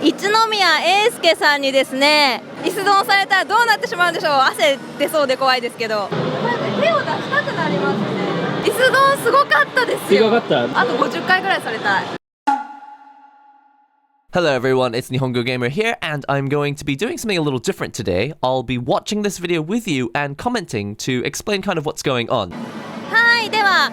一宮英介さんにですね、椅子ドンされたらどうなってしまうんでしょう。汗出そうで怖いですけど、なんか手を出したくなりますね。椅子ドンすごかったですよ。すごかった。あと50回ぐらいされたい。Hello everyone, it's Nihongo Gamer here, and I'm going to be doing something a little different today. I'll be watching this video with you and commenting to explain kind of what's going on. はい、では、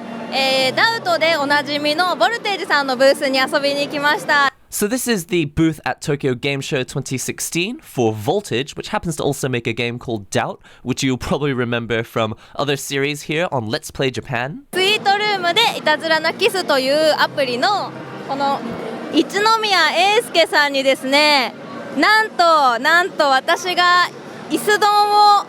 ダウトでおなじみのボルテージさんのブースに遊びに行きました。So this is the booth at Tokyo Game Show 2016 for Voltage, which happens to also make a game called Doubt, which you'll probably remember from other series here on Let's Play Japan. スイートルームでいたずらなキスというアプリのこの一宮英介さんにですね、なんと私が椅子ドンを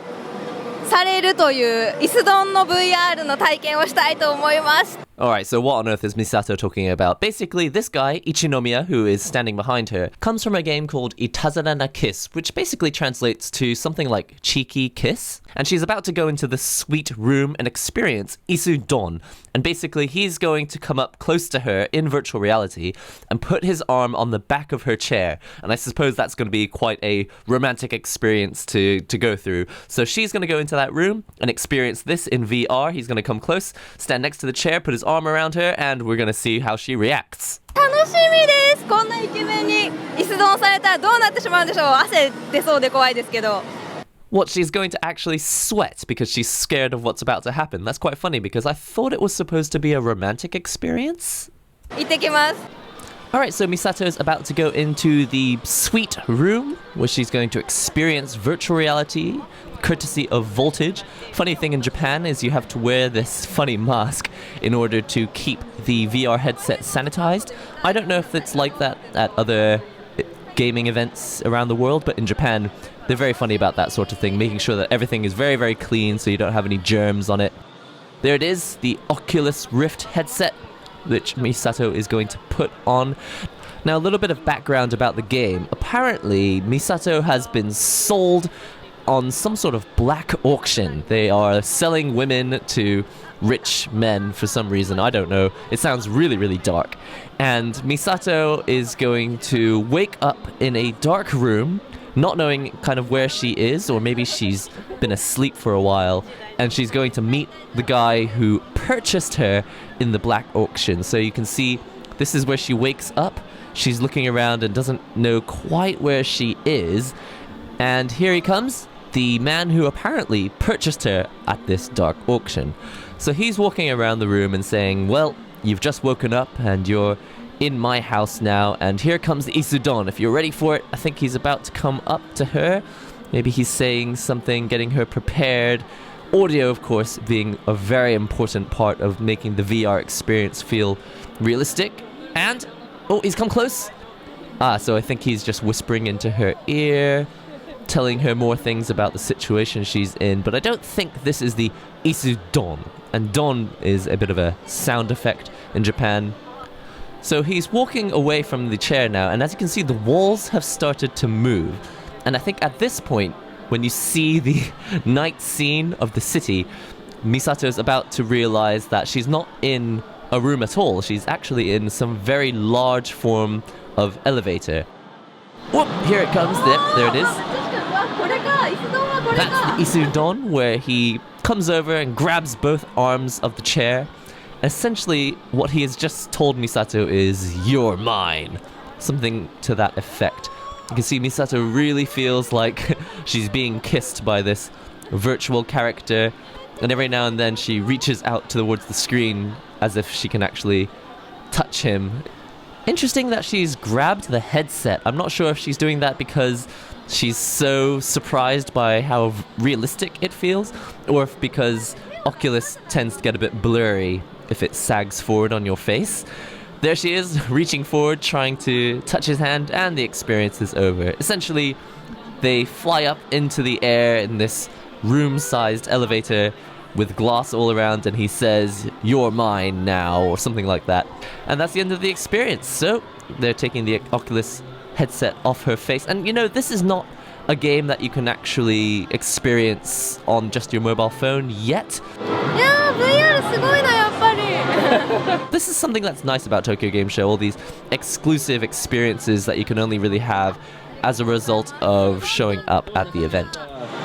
されるという椅子ドンの VR の体験をしたいと思います。Alright, so what on earth is Misato talking about? Basically, this guy, Ichinomiya, who is standing behind her, comes from a game called Itazura na Kiss, which basically translates to something like cheeky kiss. And she's about to go into this sweet room and experience Isu Don. And basically, he's going to come up close to her in virtual reality and put his arm on the back of her chair. And I suppose that's going to be quite a romantic experience to go through. So she's going to go into that room and experience this in VR. He's going to come close, stand next to the chair, put his arm around her, and we're going to see how she reacts. 楽しみです。こんなイケメンに椅子ドンされたらどうなってしまうんでしょう。汗出そうで怖いですけど。What, she's going to actually sweat because she's scared of what's about to happen. That's quite funny because I thought it was supposed to be a romantic experience. 行ってきます。Alright, so Misato's about to go into the sweet room where she's going to experience virtual reality courtesy of Voltage. Funny thing in Japan is you have to wear this funny mask in order to keep the VR headset sanitized. I don't know if it's like that at other gaming events around the world, but in Japan they're very funny about that sort of thing, making sure that everything is very, very clean so you don't have any germs on it. There it is, the Oculus Rift headset, which Misato is going to put on. Now, a little bit of background about the game. Apparently, Misato has been sold on some sort of black auction. They are selling women to rich men for some reason. I don't know. It sounds really, really dark. And Misato is going to wake up in a dark room, not knowing kind of where she is, or maybe she's been asleep for a while, and she's going to meet the guy who purchased her in the black auction. So you can see this is where she wakes up. She's looking around and doesn't know quite where she is. And here he comes, the man who apparently purchased her at this dark auction. So he's walking around the room and saying, well, you've just woken up and you're in my house now, and here comes the Isudon. If you're ready for it, I think he's about to come up to her. Maybe he's saying something, getting her prepared. Audio, of course, being a very important part of making the VR experience feel realistic. And, oh, he's come close. So I think he's just whispering into her ear, telling her more things about the situation she's in. But I don't think this is the Isudon. And don is a bit of a sound effect in Japan. So he's walking away from the chair now, and as you can see, the walls have started to move. And I think at this point, when you see the night scene of the city, Misato's about to realize that she's not in a room at all. She's actually in some very large form of elevator. Whoop! Here it comes. There it is. That's the Isudon, where he comes over and grabs both arms of the chair. Essentially, what he has just told Misato is, you're mine. Something to that effect. You can see Misato really feels like she's being kissed by this virtual character, and every now and then she reaches out towards the screen as if she can actually touch him. Interesting that she's grabbed the headset. I'm not sure if she's doing that because she's so surprised by how realistic it feels, or if because Oculus tends to get a bit blurry if it sags forward on your face. There she is, reaching forward, trying to touch his hand, and the experience is over. Essentially, they fly up into the air in this room-sized elevator with glass all around, and he says, you're mine now, or something like that. And that's the end of the experience. So, they're taking the Oculus headset off her face. And you know, this is not a game that you can actually experience on just your mobile phone yet. VR すごいな、やっぱり。This is something that's nice about Tokyo Game Show, all these exclusive experiences that you can only really have as a result of showing up at the event.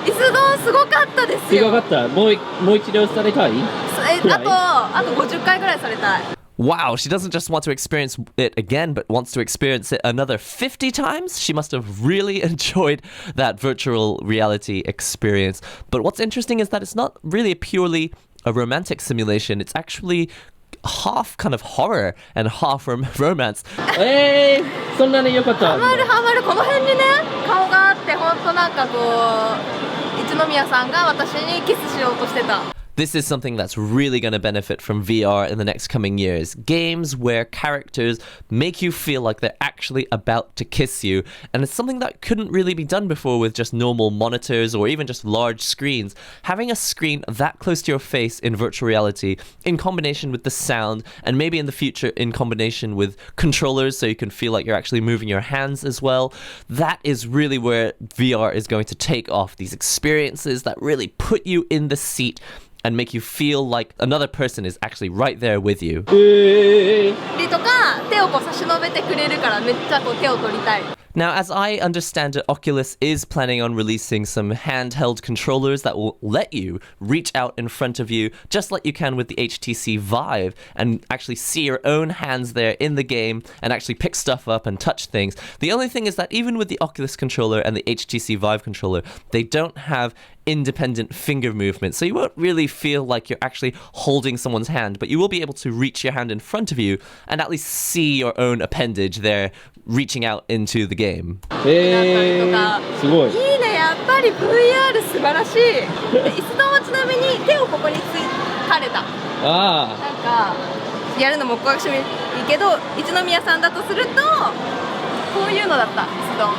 椅子丼すごかったですよ。すごかった。もう一度されたい？あと50回ぐらいされたい。Wow, she doesn't just want to experience it again, but wants to experience it another 50 times? She must have really enjoyed that virtual reality experience. But what's interesting is that it's not really purely a romantic simulation. It's actually half kind of horror and half romance. そんなに良かった。ハマるこの辺にね顔があってほんとなんかこう一宮さんが私にキスしようとしてた。This is something that's really going to benefit from VR in the next coming years. Games where characters make you feel like they're actually about to kiss you. And it's something that couldn't really be done before with just normal monitors or even just large screens. Having a screen that close to your face in virtual reality, in combination with the sound, and maybe in the future in combination with controllers so you can feel like you're actually moving your hands as well, that is really where VR is going to take off. These experiences that really put you in the seat and make you feel like another person is actually right there with you. とか手をこう差し伸べてくれるからめっちゃこう手を取りたい。Now, as I understand it, Oculus is planning on releasing some handheld controllers that will let you reach out in front of you, just like you can with the HTC Vive, and actually see your own hands there in the game and actually pick stuff up and touch things. The only thing is that even with the Oculus controller and the HTC Vive controller, they don't have independent finger movement, so you won't really feel like you're actually holding someone's hand, but you will be able to reach your hand in front of you and at least see your own appendage there reaching out into the game. すごい。いいね、やっぱり VR 素晴らしい。椅子丼はちなみに手をここにつかれた。なんかやるのもおこがましいけど、一宮さんだとするとこういうのだった椅子丼。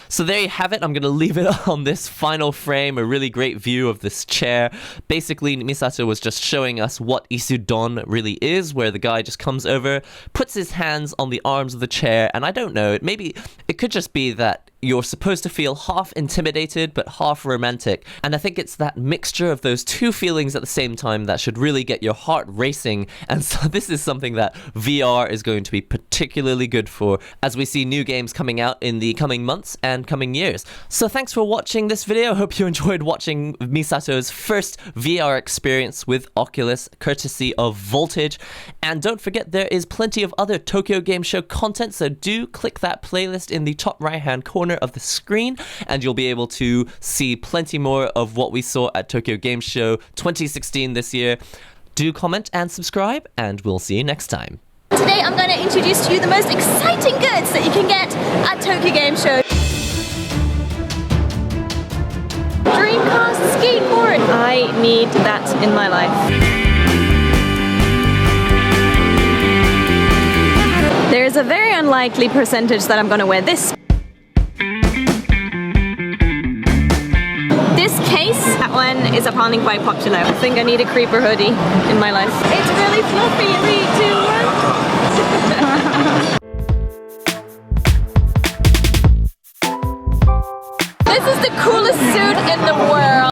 So there you have it. I'm going to leave it on this final frame, a really great view of this chair. Basically, Misato was just showing us what Isudon really is, where the guy just comes over, puts his hands on the arms of the chair, and I don't know, maybe it could just be that you're supposed to feel half intimidated but half romantic, and I think it's that mixture of those two feelings at the same time that should really get your heart racing. And so this is something that VR is going to be particularly good for as we see new games coming out in the coming months and coming years. So thanks for watching this video. I hope you enjoyed watching Misato's first VR experience with Oculus, courtesy of Voltage. And don't forget, there is plenty of other Tokyo Game Show content, so do click that playlist in the top right hand corner of the screen and you'll be able to see plenty more of what we saw at Tokyo Game Show 2016 this year. Do comment and subscribe, and we'll see you next time. Today I'm going to introduce to you the most exciting goods that you can get at Tokyo Game Show. Dreamcast skateboard. I need that in my life. There is a very unlikely percentage that I'm going to wear this. This case, that one is apparently quite popular. I think I need a creeper hoodie in my life. It's really fluffy. 3, 2, 1. This is the coolest suit in the world.